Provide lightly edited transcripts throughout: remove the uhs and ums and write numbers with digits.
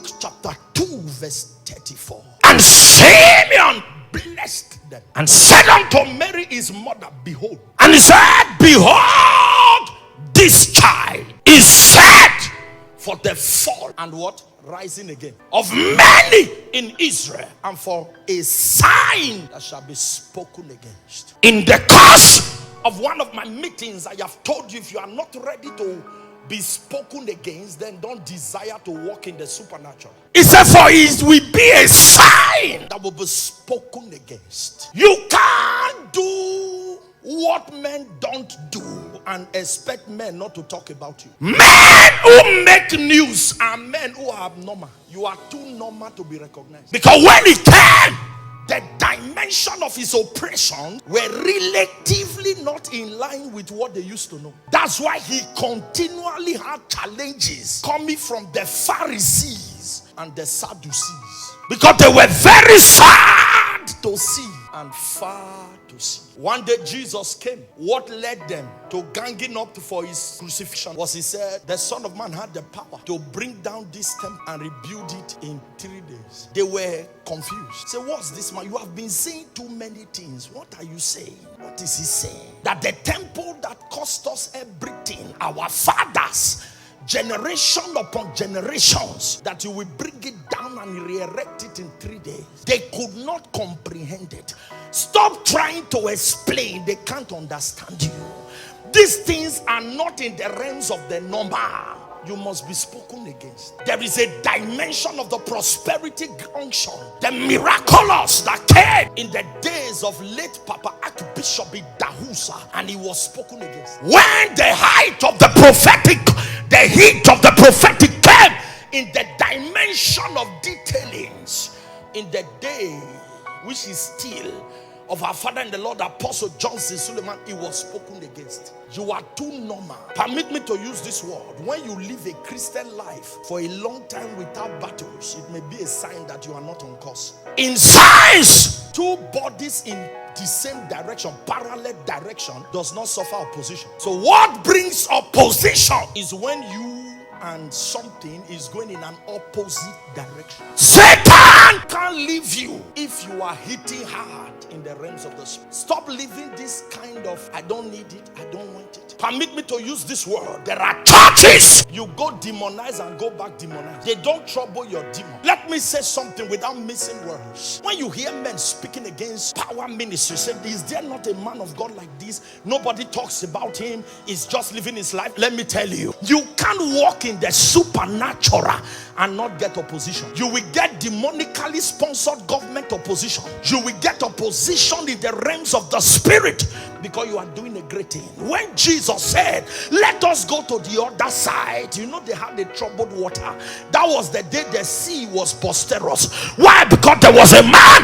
Luke chapter 2 verse 34. And Simeon blessed them and said unto Mary his mother, behold. And he said, behold, this child is set for the fall and what? Rising again of many in Israel, and for a sign that shall be spoken against. In the course of one of my meetings, I have told you, if you are not ready to be spoken against, then don't desire to walk in the supernatural. It said, for it will be a sign that will be spoken against. You can't do what men don't do and expect men not to talk about you. Men who make news are men who are abnormal. You are too normal to be recognized. Because when he came, the dimension of his oppression were relatively not in line with what they used to know. That's why he continually had challenges coming from the Pharisees and the Sadducees, because they were very sad to see and far to see. One day Jesus came. What led them to ganging up for his crucifixion was, he said, the Son of Man had the power to bring down this temple and rebuild it in 3 days. They were confused. Say, what's this man? You have been saying too many things. What are you saying? What is he saying? That the temple that cost us everything, our fathers, generation upon generations, that you will bring it down and re-erect it in 3 days. They could not comprehend it. Stop trying to explain. They can't understand you. These things are not in the realms of the normal. You must be spoken against. There is a dimension of the prosperity unction, the miraculous that came in the days of late Papa Archbishop Dahusa, and he was spoken against. When the height of the prophetic, the heat of the prophetic came in the dimension of detailings, in the day which is still of our father in the Lord Apostle Johnson Suleman, it was spoken against. You are too normal. Permit me to use this word. When you live a Christian life for a long time without battles, it may be a sign that you are not on course. In science, two bodies in the same direction, parallel direction, does not suffer opposition. So what brings opposition is when you and something is going in an opposite direction. Satan can't leave you if you are hitting hard in the realms of the spirit. Stop living this kind of, I don't need it, I don't want it. Permit me to use this word. There are churches you go demonize and go back demonize. They don't trouble your demon. Let me say something without missing words. When you hear men speaking against power ministry, say, is there not a man of God like this? Nobody talks about him. He's just living his life. Let me tell you, you can't walk in the supernatural and not get opposition. You will get demonically sponsored government opposition. You will get opposition in the realms of the spirit, because you are doing a great thing. When Jesus said, let us go to the other side, you know they had the troubled water. That was the day the sea was boisterous. Why? Because there was a man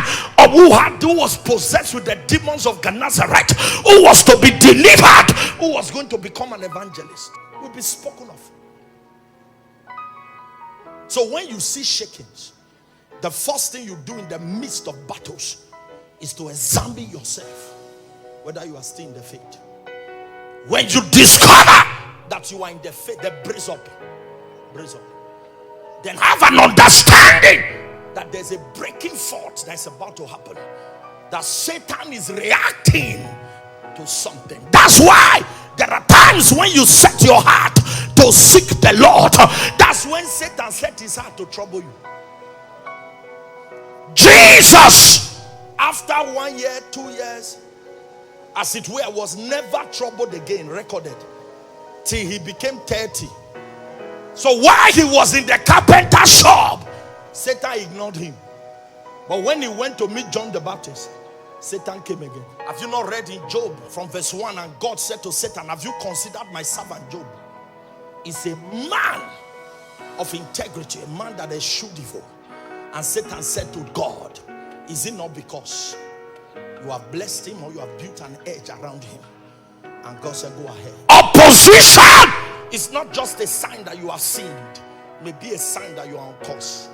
who was possessed with the demons of Nazareth, who was to be delivered, who was going to become an evangelist. Will be spoken of. So when you see shakings, the first thing you do in the midst of battles is to examine yourself, whether you are still in the faith. When you discover that you are in the faith, then brace up. Brace up. Then have an understanding that there's a breaking forth that's about to happen. That Satan is reacting to something. That's why there are times when you set your heart to seek the Lord, that's when Satan set his heart to trouble you. Jesus, after 1 year, 2 years, as it were, was never troubled again, recorded, till he became 30. So while he was in the carpenter shop, Satan ignored him. But when he went to meet John the Baptist, Satan came again. Have you not read in Job from verse 1? And God said to Satan, have you considered my servant Job? He's a man of integrity, a man that eschewed evil. And Satan said to God, is it not because you have blessed him, or you have built an edge around him? And God said, go ahead. Opposition is not just a sign that you have sinned. It may be a sign that you are on course.